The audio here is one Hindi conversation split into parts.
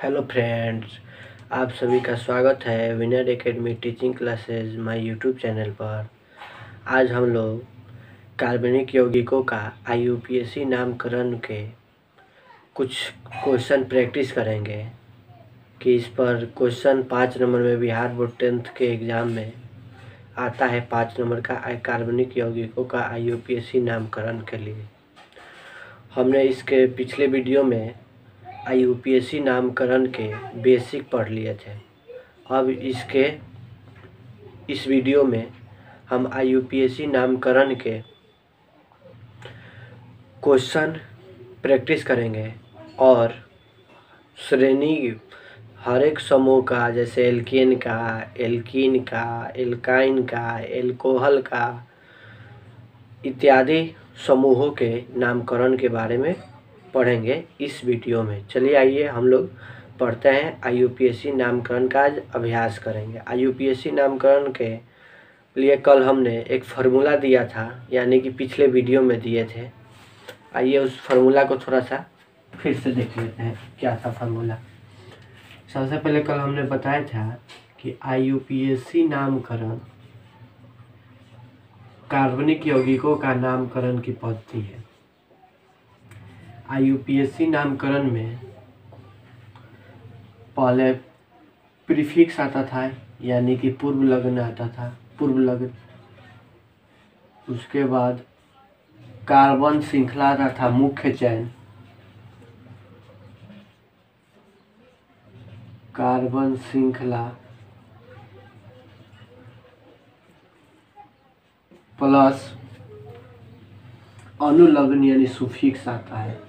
हेलो फ्रेंड्स, आप सभी का स्वागत है winner academy teaching classes my YouTube channel पर। आज हम लोग कार्बनिक यौगिकों का आईयूपीएसी नामकरण के कुछ क्वेश्चन प्रैक्टिस करेंगे कि इस पर क्वेश्चन 5 नंबर में बिहार बोर्ड 10th के एग्ज़ाम में आता है। 5 नंबर का कार्बनिक यौगिकों का आईयूपीएसी नामकरण के लिए हमने इसके पिछले वीडियो में आईयूपीएसी नामकरण के बेसिक पढ़ लिए थे। अब इस वीडियो में हम आईयूपीएसी नामकरण के क्वेश्चन प्रैक्टिस करेंगे और श्रेणी हर एक समूह का, जैसे एल्केन का, एल्कीन का, एल्काइन का, एल्कोहल का इत्यादि समूहों के नामकरण के बारे में पढ़ेंगे इस वीडियो में। चलिए आइए हम लोग पढ़ते हैं। आईयूपीएसी नामकरण का आज अभ्यास करेंगे। आईयूपीएसी नामकरण के लिए कल हमने एक फार्मूला दिया था, यानी कि पिछले वीडियो में दिए थे। आइए उस फार्मूला को थोड़ा सा फिर से देख लेते हैं। क्या था फार्मूला? सबसे पहले कल हमने बताया था कि आईयूपीएसी नामकरण कार्बनिक यौगिकों का नामकरण की पद्धति है। आईयूपीएसी नामकरण में पहले प्रीफिक्स आता था, यानी कि पूर्व लग्न आता था, पूर्व लग्न। उसके बाद कार्बन श्रृंखला आता था, मुख्य चयन। कार्बन श्रृंखला प्लस अनुलग्न यानी सुफिक्स आता है,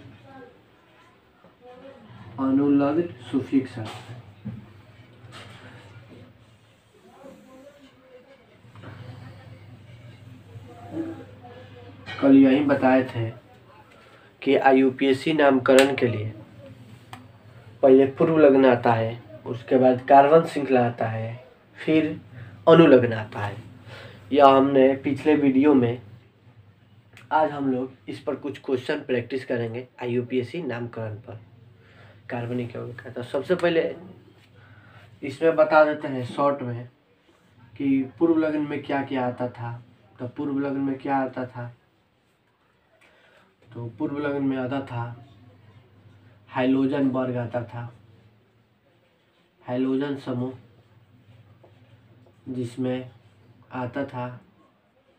अनुलग्न सुफिक्स आता है। कल यही बताए थे कि आईयूपीएसी नामकरण के लिए पहले पूर्व लग्न आता है, उसके बाद कार्बन श्रृंखला आता है, फिर अनुलग्न आता है। यह हमने पिछले वीडियो में। आज हम लोग इस पर कुछ क्वेश्चन प्रैक्टिस करेंगे आईयूपीएसी नामकरण पर कार्बनिक यौगिक का। तो सबसे पहले इसमें बता देते हैं शॉर्ट में कि पूर्व लग्न में क्या क्या आता था। तो पूर्व लग्न में क्या आता था? तो पूर्व लग्न में आता था हाइड्रोजन वर्ग आता था, हाइड्रोजन समूह, जिसमें आता था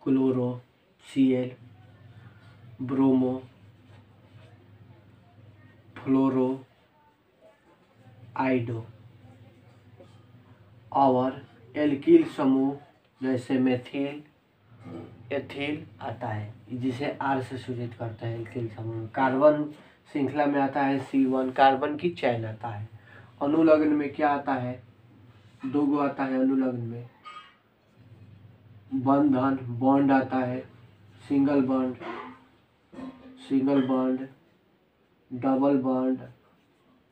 क्लोरो, Cl, ब्रोमो, फ्लोरो, आइडो। और एल्किल समूह जैसे मेथिल, एथिल आता है, जिसे R से सूचित करता है एल्किल समूह। कार्बन श्रृंखला में आता है C1, कार्बन की चैन आता है। अनुलग्न में क्या आता है? दो गो आता है अनुलग्न में, बंधन, बॉन्ड आता है, सिंगल बॉन्ड, डबल बॉन्ड,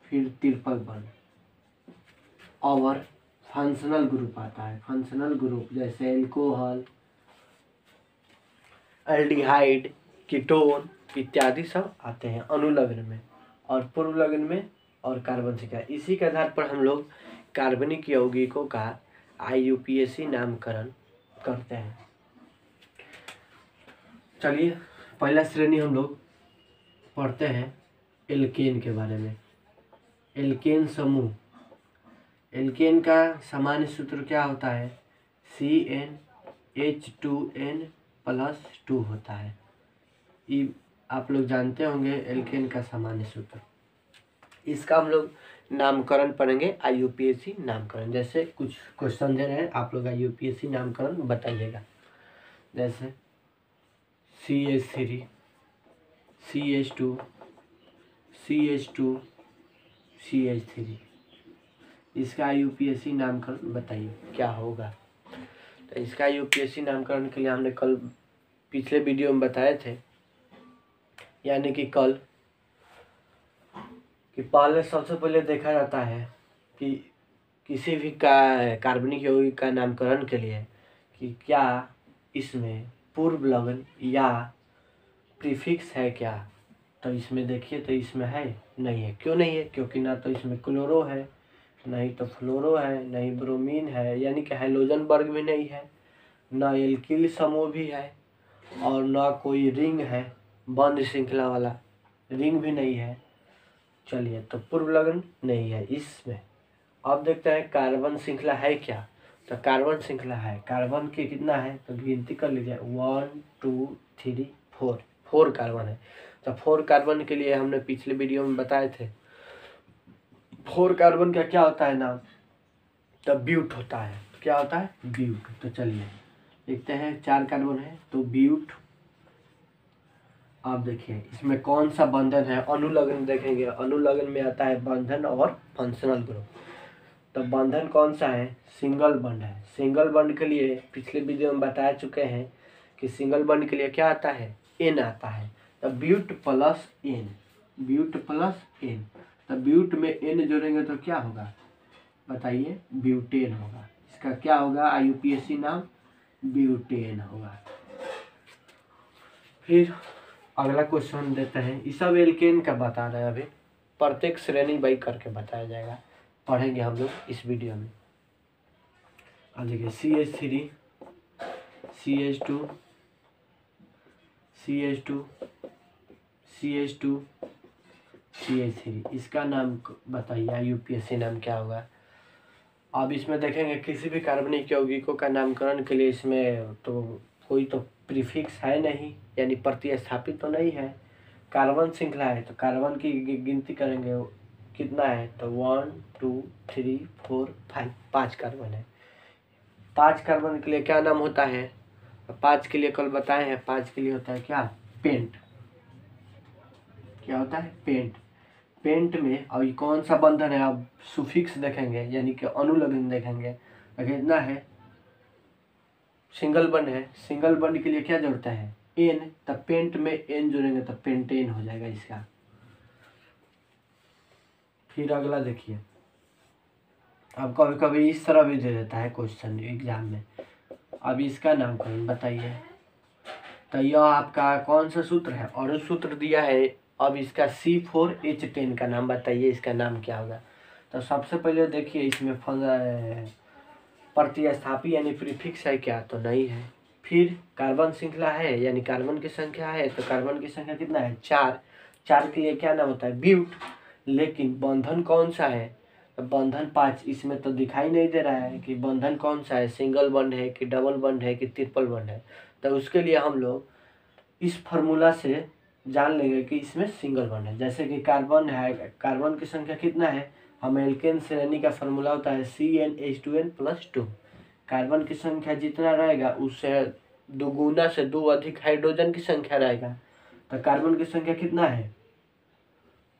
फिर ट्रिपल बॉन्ड। और फंक्शनल ग्रुप आता है, फंक्शनल ग्रुप जैसे एल्कोहल, एल्डिहाइड, कीटोन इत्यादि सब आते हैं अनुलग्न में और पूर्व लग्न में और कार्बन श्रृंखला। इसी के आधार पर हम लोग कार्बनिक यौगिकों का आईयूपीएसी नामकरण करते हैं। चलिए पहला श्रेणी हम लोग पढ़ते हैं एल्केन के बारे में। एल्केन समूह, एल्केन का सामान्य सूत्र क्या होता है? CnH2n+2 होता है। ये आप लोग जानते होंगे एल्केन का सामान्य सूत्र। इसका हम लोग नामकरण पढ़ेंगे, आईयूपीएसी नामकरण। जैसे कुछ क्वेश्चन दे रहे हैं, आप लोग आईयूपीएसी नामकरण बताइएगा। जैसे CH3, CH2, CH2, CH3, इसका आईयूपीएसी नामकरण बताइए क्या होगा। तो इसका आईयूपीएसी नामकरण के लिए हमने कल पिछले वीडियो में बताए थे, यानी कि कल, कि पहले सबसे पहले देखा जाता है कि किसी भी कार्बनिक यौगिक का नामकरण के लिए कि क्या इसमें पूर्व लग्न या प्रीफिक्स है क्या। तो इसमें देखिए तो इसमें है नहीं है। क्यों नहीं है? क्योंकि ना तो इसमें क्लोरो है, नहीं तो फ्लोरो है, नहीं ब्रोमीन है, यानी कि हाइड्रोजन वर्ग भी नहीं है, ना एल्किल समूह भी है, और ना कोई रिंग है, बंद श्रृंखला वाला रिंग भी नहीं है। चलिए, तो पूर्व लग्न नहीं है इसमें। अब देखते हैं कार्बन श्रृंखला है क्या। तो कार्बन श्रृंखला है, कार्बन के कितना है तो गिनती कर लीजिए 1 2 3 4, 4 कार्बन है। तो 4 कार्बन के लिए हमने पिछले वीडियो में बताए थे 4 कार्बन का क्या होता है नाम, तो ब्यूट होता है। क्या होता है? ब्यूट। तो चलिए देखते हैं 4 कार्बन है तो ब्यूट। आप देखिए इसमें कौन सा बंधन है, अनुलग्न देखेंगे, अनुलग्न में आता है बंधन और फंक्शनल ग्रुप। तो बंधन कौन सा है? सिंगल बंध है। सिंगल बंध के लिए पिछले वीडियो में बता चुके हैं कि सिंगल बंध के लिए क्या आता है? एन आता है। तो but plus ene, but plus ene. तो ब्यूट में एन जोड़ेंगे तो क्या होगा बताइए? ब्यूटेन होगा। इसका क्या होगा IUPAC नाम? ब्यूटेन होगा। फिर अगला क्वेश्चन देते हैं, ये सब एल्केन का बता रहे हैं, अभी प्रत्येक श्रेणी बाई करके बताया जाएगा, पढ़ेंगे हम लोग इस वीडियो में। अब देखिए CH3 CH2 CH2 CH2 CH3, इसका नाम बताइए IUPAC नाम क्या होगा। अब इसमें देखेंगे किसी भी कार्बनिक यौगिकों का नामकरण के लिए इसमें तो कोई तो प्रीफिक्स है नहीं, यानी प्रतिस्थापित तो नहीं है। कार्बन श्रृंखला है तो कार्बन की गिनती करेंगे कितना है तो 1 2 3 4 5, 5 कार्बन है। 5 कार्बन के लिए क्या नाम होता है? 5 के लिए कल बताए हैं, 5 के लिए होता है क्या? पेंट। क्या होता है? पेंट। पेंट में अब कौन सा बंधन है? अब सुफिक्स देखेंगे यानी कि अनुलग्न देखेंगे, कितना है? सिंगल बंध है। सिंगल बंध के लिए क्या जोड़ता है? एन। तब पेंट में एन जोड़ेंगे तो पेंटेन हो जाएगा इसका। फिर अगला देखिए, अब कभी कभी इस तरह भी दे देता है क्वेश्चन एग्जाम में। अब इसका नामकरण बताइए। तो यह आपका कौन सा सूत्र है? और सूत्र दिया है। अब इसका C4H10 का नाम बताइए, इसका नाम क्या होगा। तो सबसे पहले देखिए इसमें प्रतिस्थापी यानी प्रीफिक्स है क्या? तो नहीं है। फिर कार्बन श्रृंखला है यानी कार्बन की संख्या है, तो कार्बन की संख्या कितना है? 4। 4 के लिए क्या नाम होता है? ब्यूट। लेकिन बंधन कौन सा है? तो बंधन 5। इसमें तो दिखाई नहीं दे रहा है कि बंधन कौन सा है, सिंगल बंध है कि डबल बंध है कि ट्रिपल बंध है। तो उसके लिए हम लोग इस फार्मूला से जान लेंगे कि इसमें सिंगल बंध है। जैसे कि कार्बन है, कार्बन की संख्या कितना है? हम एल्केन श्रेणी का फार्मूला होता है CnH2n+2। कार्बन की संख्या जितना रहेगा उससे दुगुना से 2 अधिक हाइड्रोजन की संख्या रहेगा। तो कार्बन की संख्या कितना है?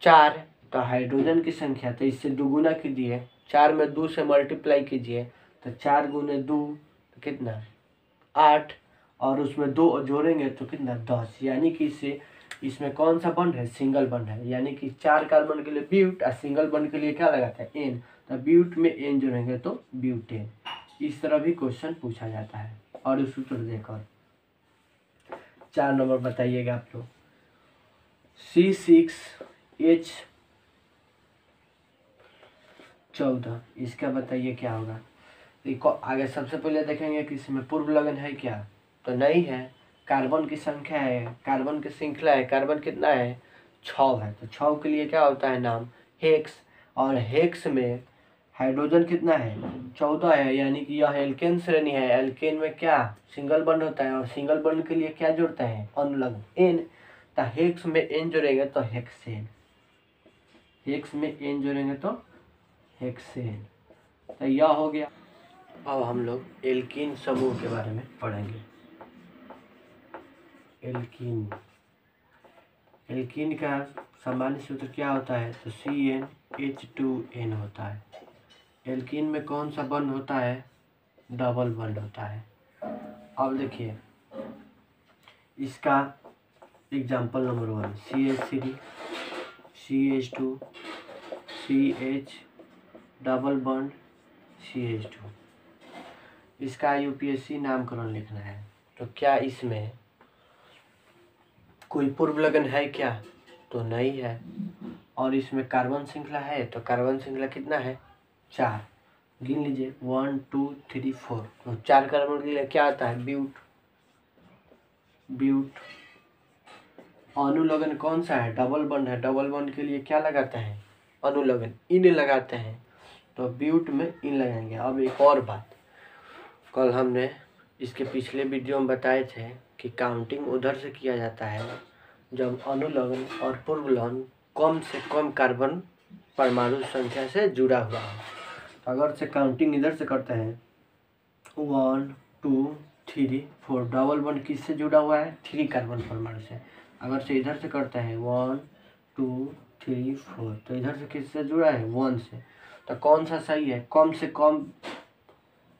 4। तो हाइड्रोजन की संख्या तो इससे दुगुना कीजिए, 4 में 2 से मल्टीप्लाई कीजिए तो 4 गुने 2 तो कितना? 8। और उसमें 2 जोड़ेंगे तो कितना? 10। यानी कि इसमें कौन सा बंध है? सिंगल बंध है। यानी कि 4 कार्बन के लिए ब्यूट और सिंगल बंध के लिए क्या लगाता है? एन। तो ब्यूट में एन जोड़ेंगे तो ब्यूटेन। इस तरह भी क्वेश्चन पूछा जाता है। और सूत्र देखकर 4 नंबर बताइएगा आप लोग। C6H14, इसका बताइए क्या होगा। देखो आगे सबसे पहले देखेंगे कि इसमें पूर्व लग्न है क्या? तो नहीं है। कार्बन की संख्या है, कार्बन की श्रृंखला है, कार्बन कितना है? 6 है। तो 6 के लिए क्या होता है नाम? हेक्स। और हेक्स में हाइड्रोजन कितना है? 14 है। यानी कि यह एल्केन श्रेणी है। एल्केन में क्या? सिंगल बंध होता है। और सिंगल बंध के लिए क्या जोड़ता है? अनुलग्न एन। तो हेक्स में एन जोड़ेंगे तो हेक्सेन। हेक्स में एन जोड़ेंगे तो हेक्सेन। तो यह हो गया। अब हम लोग एल्कीन समूह के बारे में पढ़ेंगे। एल्कीन, एल्कीन का सामान्य सूत्र क्या होता है? तो CnH2n होता है। एल्कीन में कौन सा बंध होता है? डबल बंध होता है। अब देखिए इसका example number 1 CH3 CH2 CH double बंध CH2। इसका IUPAC नामकरण लिखना है। तो क्या इसमें कोई पूर्व लग्न है क्या? तो नहीं है। और इसमें कार्बन श्रृंखला है तो कार्बन श्रृंखला कितना है 4, गिन लीजिए 1 2 3 4। तो 4 कार्बन के लिए क्या आता है ब्यूट। ब्यूट अनुलग्न कौन सा है डबल बॉन्ड है, डबल बॉन्ड के लिए क्या लगाते हैं अनुलग्न इन लगाते हैं, तो ब्यूट में इन लगाएंगे। अब एक और बात, कल हमने इसके पिछले वीडियो में बताए थे कि काउंटिंग उधर से किया जाता है जब अनुलग्न और पूर्वलग्न कम से कम कार्बन परमाणु संख्या से जुड़ा हुआ है। तो अगर से काउंटिंग इधर से करते हैं 1 2 3 4, डबल बॉन्ड किससे जुड़ा हुआ है 3 कार्बन परमाणु से। अगर से इधर से करते हैं 1 2 3 4, तो इधर से किससे जुड़ा है 1 से। तो कौन सा सही है कम से कम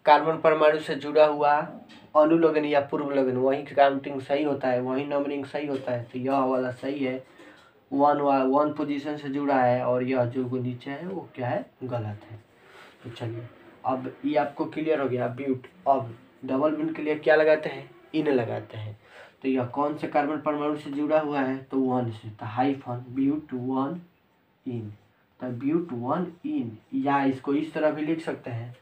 कार्बन परमाणु से जुड़ा हुआ अनुलग्न या पूर्वलग्न, वही काउंटिंग सही होता है, वही नंबरिंग सही होता है। तो यह वाला सही है, 1 पोजीशन से जुड़ा है, और यह जो नीचे है वो क्या है गलत है। तो चलिए अब ये आपको क्लियर हो गया ब्यूट। अब डबल बॉन्ड के लिए क्या लगाते हैं इन लगाते हैं। तो यह कौन से कार्बन परमाणु से जुड़ा हुआ है तो 1 से, तो हाइफन ब्यूट 1 इन, तो ब्यूट 1 इन। या इसको इस तरह भी लिख सकते हैं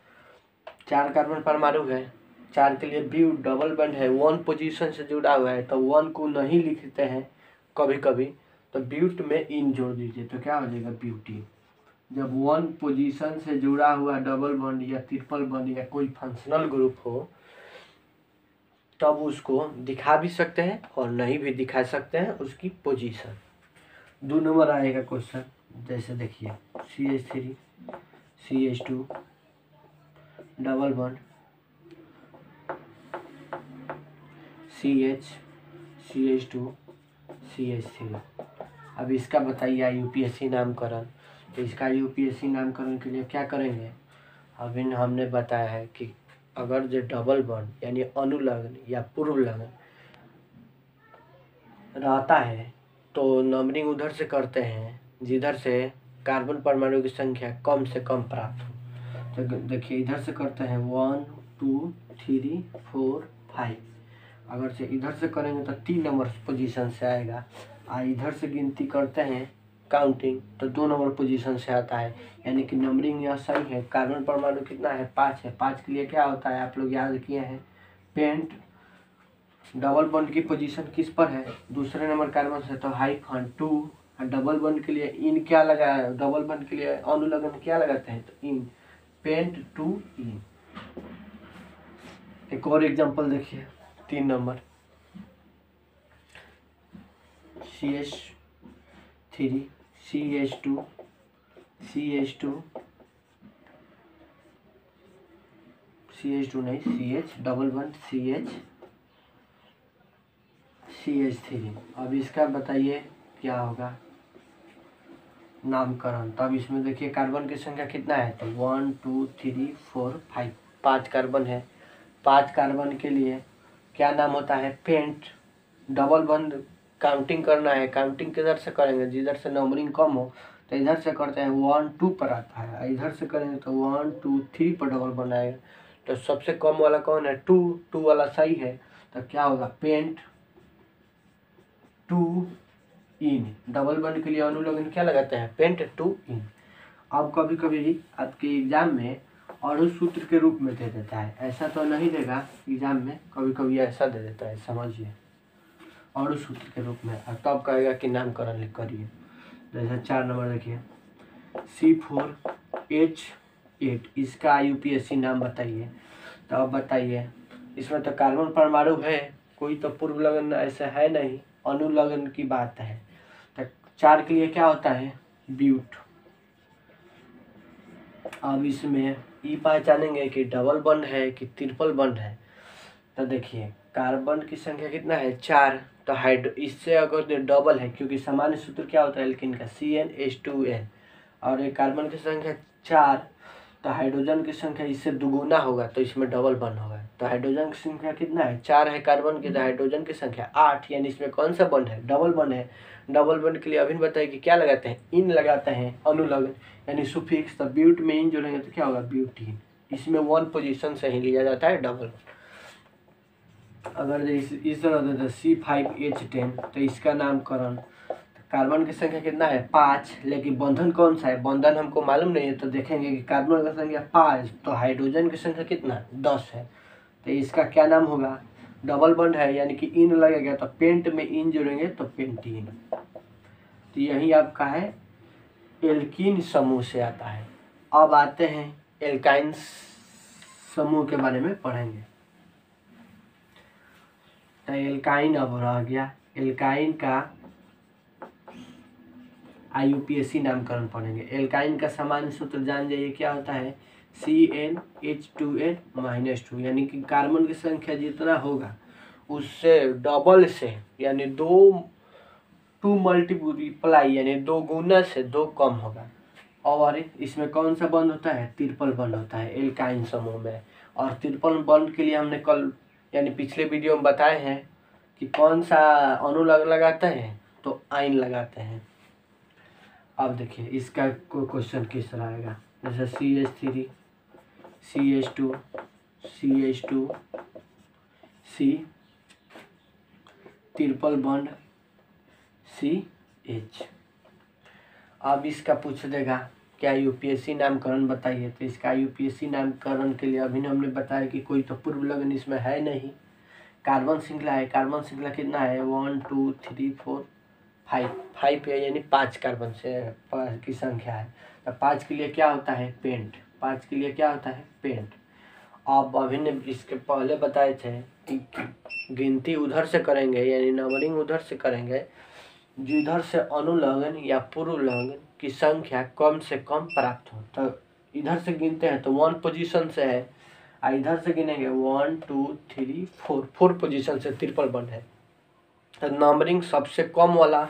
4 कार्बन परमाणु है, 4 के लिए ब्यूट डबल बॉन्ड है 1 पोजीशन से जुड़ा हुआ है, तो 1 को नहीं लिखते हैं कभी कभी, तो ब्यूट में इन जोड़ दीजिए तो क्या हो जाएगा ब्यूटीन। जब 1 पोजीशन से जुड़ा हुआ डबल बॉन्ड या ट्रिपल बॉन्ड या कोई फंक्शनल ग्रुप हो तब उसको दिखा भी सकते हैं और नहीं भी दिखा सकते हैं उसकी पोजीशन। 2 नंबर आएगा क्वेश्चन, जैसे देखिए CH3 CH2 double bond CH CH2 CH3। अब इसका बताइए यूपीएससी नामकरण। तो इसका यूपीएससी नामकरण के लिए क्या करेंगे, अभी हमने बताया है कि अगर जो डबल बॉन्ड यानी अनुलग्न या पूर्वलग्न रहता है तो नंबरिंग उधर से करते हैं जिधर से कार्बन परमाणु की संख्या कम से कम प्राप्त हो। तो देखिए इधर से करते हैं 1 2 3 4 5। अगर से इधर से करेंगे तो 3 नंबर पोजीशन से आएगा, इधर से गिनती करते हैं काउंटिंग तो 2 नंबर पोजीशन से आता है, यानी कि नंबरिंग यह सही है। कार्बन परमाणु कितना है 5 है, 5 के लिए क्या होता है आप लोग याद किए हैं पेंट। डबल बॉन्ड की पोजीशन किस पर है दूसरे नंबर कार्बन से, तो हाइफन 2। डबल बॉन्ड के लिए इन क्या लगाया, डबल बॉन्ड के लिए अनुलग्न क्या लगाते हैं तो इन, पेंट 2 इन। एक और एग्जांपल देखिए 3 number CH3 CH2 CH2 CH2 नहीं CH डबल बॉन्ड CH3। अब इसका बताइए क्या होगा नामकरण। तब इसमें देखिए कार्बन की संख्या कितना है तो 1 2 3 4 5, 5 कार्बन है। 5 कार्बन के लिए क्या नाम होता है पेंट। डबल बॉन्ड काउंटिंग करना है, काउंटिंग किधर से करेंगे जिधर से नंबरिंग कम हो, तो इधर से करते हैं 1 2 पर आता है, इधर से करेंगे तो 1 2 3 पर डबल बॉन्ड आएगा। तो सबसे कम वाला कौन है 2, 2 वाला सही है, तो क्या होगा पेंट 2 इन। डबल बॉन्ड के लिए अनुलग्न क्या लगाते हैं पेंट 2 इन। अब कभी कभी आपके एग्जाम में और सूत्र के रूप में दे देता है, ऐसा तो नहीं देगा एग्जाम में, कभी कभी ऐसा दे देता है समझिए और सूत्र के रूप में, और तब कहेगा कि नामकरण लिख करिए। जैसे 4 नंबर देखिए C4H8, इसका यूपीएससी नाम बताइए। तो अब बताइए इसमें तो कार्बन परमाणु है, कोई तो पूर्वलग्न ऐसा है नहीं, अनुलग्न की बात है। तो 4 के लिए क्या होता है ब्यूट। अब इसमें ये पहचानेंगे कि डबल बॉन्ड है कि ट्रिपल बॉन्ड है। तो देखिए कार्बन की संख्या कितना है 4, तो हाइड्रो इससे अगर डबल है क्योंकि सामान्य सूत्र क्या होता है एल्कीन का CnH2n, और ये कार्बन की संख्या 4 तो हाइड्रोजन की संख्या इससे दुगुना होगा तो इसमें डबल बॉन्ड होगा। तो हाइड्रोजन की संख्या कितना है 4 है कार्बन की, तो हाइड्रोजन की संख्या 8, यानी इसमें कौन सा बॉन्ड है डबल बॉन्ड है। डबल बॉन्ड के लिए अभी बताइए कि क्या लगाते हैं इन लगाते हैं अनुलग्न यानी सुफिक्स। तो ब्यूट में इन जोड़ेंगे तो क्या होगा ब्यूटीन। इसमें 1 पोजीशन से ही लिया जाता है डबल। अगर इस तरह देते C5H10 तो इसका नामकरण कार्बन की संख्या कितना है 5, लेकिन बंधन कौन सा है, बंधन हमको मालूम नहीं है, तो देखेंगे कि कार्बन की संख्या 5 तो हाइड्रोजन की संख्या कितना 10 है, तो इसका क्या नाम होगा, डबल बॉन्ड है यानी कि इन लगेगा, तो पेंट में इन जोड़ेंगे तो पेंटीन। तो यही आपका है एल्कीन समूह से आता है। अब आते हैं एल्काइन समूह के बारे में पढ़ेंगे। तो एल्काइन अब रह गया, एल्काइन का IUPAC नामकरण पढ़ेंगे। एल्काइन का सामान्य सूत्र जान जाइए क्या होता है, CnH2n-2, यानी कि कार्बन की संख्या जितना होगा उससे डबल से यानी टू मल्टीप्लाई यानी 2 गुना से 2 कम होगा। और इसमें कौन सा बॉन्ड होता है, ट्रिपल बॉन्ड होता है एल्काइन समूह में। और ट्रिपल बॉन्ड के लिए हमने कल यानी पिछले वीडियो में बताए हैं कि कौन सा अणु लगाते हैं, तो आयन लगाते हैं। अब देखिए इसका क्वेश्चन किस तरह आएगा, जैसे CH3 CH2 CH2 C triple bond CH। अब इसका पूछ देगा क्या IUPAC नामकरण बताइए, तो इसका IUPAC नामकरण के लिए अभी हमने बताया कि कोई तो पूर्व लग्न इसमें है नहीं। कार्बन श्रृंखला है, कार्बन श्रृंखला कितना है 1 2 3 4 5 है, यानी 5 कार्बन से की संख्या है। तो 5 के लिए क्या होता है पेंट, 5 के लिए क्या होता है पेंट। अब अभी ने इसके पहले बताए थे कि गिनती उधर से करेंगे यानी नंबरिंग उधर से करेंगे जिधर से अनुलग्न या पूर्व लग्न की संख्या कम से कम प्राप्त हो। तो इधर से गिनते हैं तो 1 पोजीशन से है, और इधर से गिनेंगे 1 2 3 4 पोजीशन से ट्रिपल बॉन्ड है। तो नंबरिंग सबसे कम वाला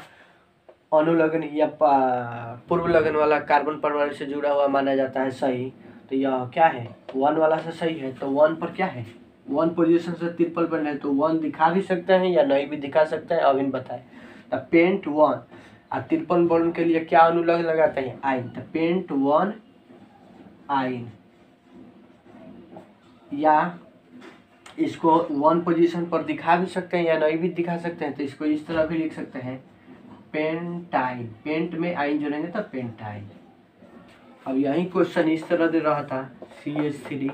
अनुलग्न या पूर्व लग्न वाला कार्बन परमाणु से जुड़ा हुआ माना जाता है सही। तो यह क्या है 1 वाला से सही है, तो 1 पर क्या है 1 पोजीशन से ट्रिपल बॉन्ड है, तो 1 दिखा भी सकते हैं या नहीं भी दिखा सकते हैं, अभी बताए। तो पेंट 1 और ट्रिपल बॉन्ड के लिए क्या अनुलग्न लगाते हैं आयन, तो पेंट 1 आयन, या इसको 1 पोजीशन पर दिखा भी सकते हैं या नहीं भी दिखा सकते हैं, तो इसको इस तरह भी लिख सकते हैं पेंटाइन, पेंट में आयन जोड़ेंगे तो पेंटाइन। अब यही क्वेश्चन इस तरह दे रहा था CH3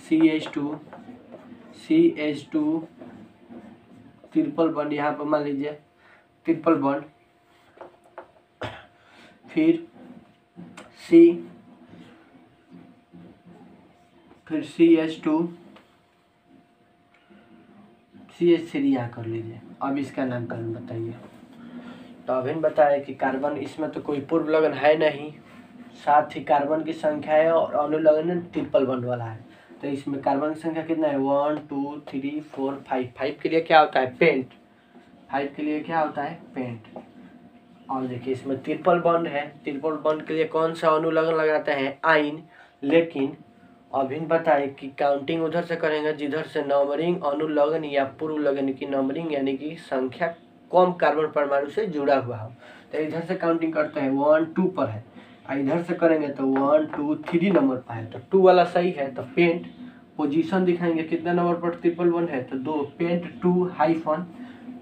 CH2 CH2 triple bond, यहाँ पर मान लीजिए ट्रिपल बॉन्ड, फिर CH2 CH3 यहाँ कर लीजिए। अब इसका नामकरण बताइए। तो अभी बताए कि कार्बन इसमें तो कोई पूर्व लग्न है नहीं, साथ ही कार्बन की संख्या है और अनुलग्न ट्रिपल बॉन्ड वाला है। तो इसमें कार्बन की संख्या कितना है 1 2 3 4 5, 5 के लिए क्या होता है पेंट, 5 के लिए क्या होता है पेंट। और देखिए इसमें ट्रिपल बॉन्ड है, ट्रिपल बॉन्ड के लिए कौन सा अनुलग्न लगाते हैं आयन, लेकिन अभी बताए कि काउंटिंग उधर से करेंगे जिधर से नंबरिंग अनुलग्न या पूर्व लग्न की नंबरिंग यानी कि संख्या कम कार्बन परमाणु से जुड़ा हुआ हो। तो इधर से काउंटिंग करते हैं 1 2 पर है, और इधर से करेंगे तो 1 2 3 नंबर पर है, तो 2 वाला सही है। तो पेंट पोजीशन दिखाएंगे कितने नंबर पर ट्रिपल बॉन्ड है, तो 2 पेंट 2 हाइफन,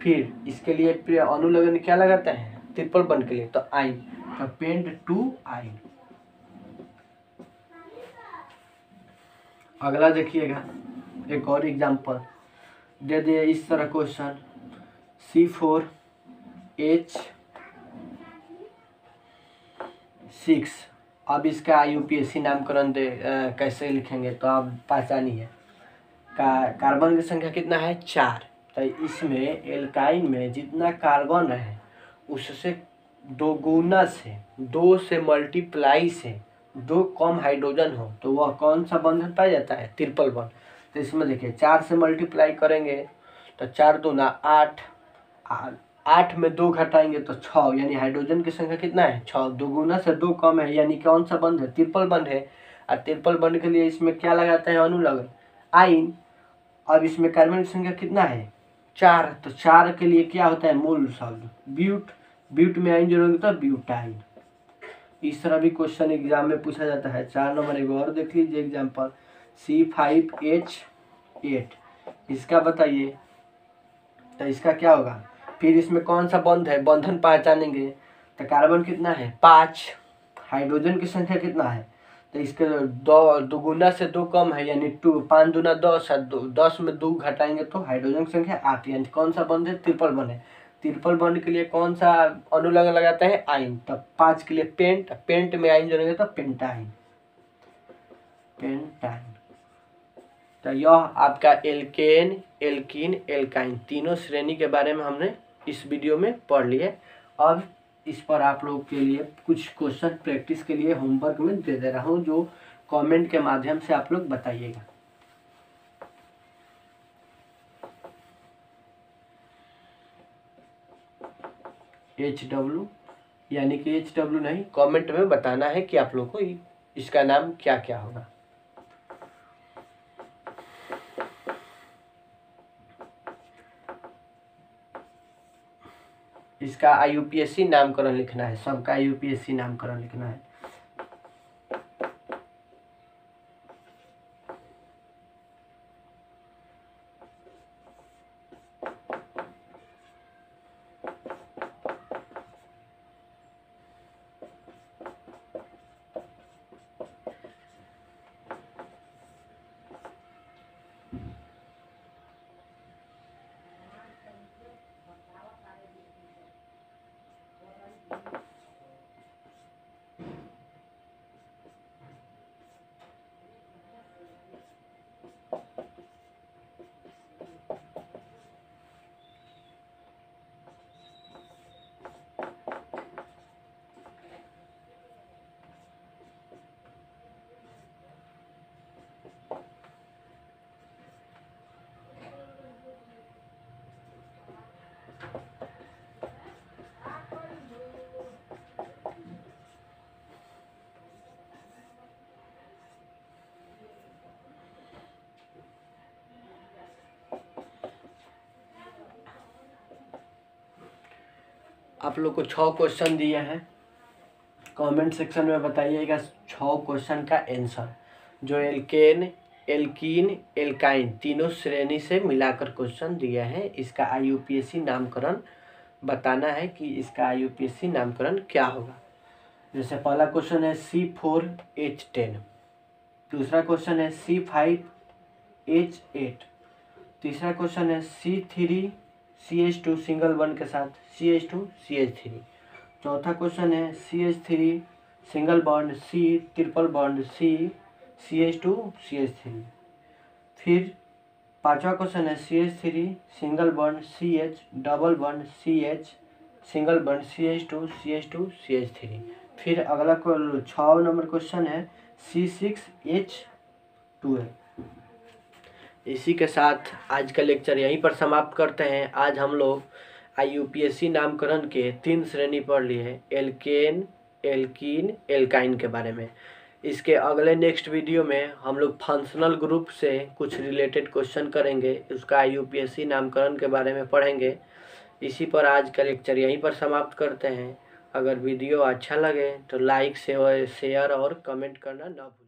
फिर इसके लिए अनुलग्न क्या लगाते हैं ट्रिपल बॉन्ड के लिए तो आयन, तो पेंट 2 आयन। अगला देखिएगा एक और एग्जांपल दे दिए इस तरह क्वेश्चन C4H6। अब इसका IUPAC नामकरण कैसे लिखेंगे, तो आप पहचानिए कार्बन की संख्या कितना है 4, तो इसमें एल्काइन में जितना कार्बन है उससे 2 गुना से 2 से मल्टीप्लाई से 2 कम हाइड्रोजन हो, तो वह कौन सा बंधन पाया जाता है ट्रिपल बॉन्ड। तो इसमें देखिए 4 से मल्टीप्लाई करेंगे तो 4 दूना 8, 8 में 2 घटाएंगे तो 6, यानी हाइड्रोजन की संख्या कितना है 6, 2 गुना से 2 कम है, यानी कौन सा बंध है ट्रिपल बॉन्ड है। और ट्रिपल बॉन्ड के लिए इसमें क्या लगाते हैं अनुलग्न आयन। अब इसमें कार्बन की संख्या कितना है 4, तो 4 के लिए क्या होता है मूल शब्द ब्यूट, ब्यूट में आयन जोड़ेंगे तो ब्यूटाइन। इस तरह भी क्वेश्चन एग्जाम में पूछा जाता है। 4 नंबर एक और देख लीजिए एग्जाम्पल C5H8, इसका बताइए। तो इसका क्या होगा फिर इसमें कौन सा बंध है, बंधन पहचानेंगे। तो कार्बन कितना है 5, हाइड्रोजन की संख्या कितना है, तो इसके दो दुगुना से 2 कम है, यानी 2, 5 दूना 10 है, 10 में 2 घटाएंगे तो हाइड्रोजन की संख्या 8, यानी कौन सा बंध है, ट्रिपल बंध है। ट्रिपल बंध के लिए कौन सा अणु लगाते हैं, आयन। तब 5 के लिए पेंट, पेंट में आयन जोड़ेंगे तो पेंटाइन, पेंटाइन। तो यह आपका एल्केन, एल्कीन, एल्काइन तीनों श्रेणी के बारे में हमने इस वीडियो में पढ़ लिए। अब इस पर आप लोग के लिए कुछ क्वेश्चन प्रैक्टिस के लिए होमवर्क में दे दे रहा हूँ, जो कमेंट के माध्यम से आप लोग बताइएगा। HW यानी कि HW नहीं, कमेंट में बताना है कि आप लोग को इसका नाम क्या क्या होगा। इसका IUPAC नामकरण लिखना है, सबका IUPAC नामकरण लिखना है। आप लोग को 6 क्वेश्चन दिए हैं, कमेंट सेक्शन में बताइएगा 6 क्वेश्चन का आंसर, जो एल्केन, एल्कीन, एल्काइन तीनों श्रेणी से मिलाकर क्वेश्चन दिए हैं। इसका IUPAC नामकरण बताना है कि इसका IUPAC नामकरण क्या होगा। जैसे पहला क्वेश्चन है C4H10, दूसरा क्वेश्चन है C5H8, तीसरा क्वेश्चन है C3CH2 सिंगल बॉन्ड के साथ CH2CH3, चौथा क्वेश्चन है CH3 single bond C triple bond C CH2CH3, फिर पांचवा क्वेश्चन है CH3 single bond CH double bond CH single bond CH2CH3। फिर अगला 6 नंबर क्वेश्चन है C6H12। इसी के साथ आज का लेक्चर यहीं पर समाप्त करते हैं। आज हम लोग IUPAC नामकरण के 3 श्रेणी पढ़ लिए हैं, एल्केन, एल्कीन, एल्काइन के बारे में। इसके अगले नेक्स्ट वीडियो में हम लोग फंक्शनल ग्रुप से कुछ रिलेटेड क्वेश्चन करेंगे, उसका IUPAC नामकरण के बारे में पढ़ेंगे। इसी पर आज का लेक्चर यहीं पर समाप्त करते हैं। अगर वीडियो अच्छा लगे तो लाइक से शेयर और कमेंट करना ना भूलें।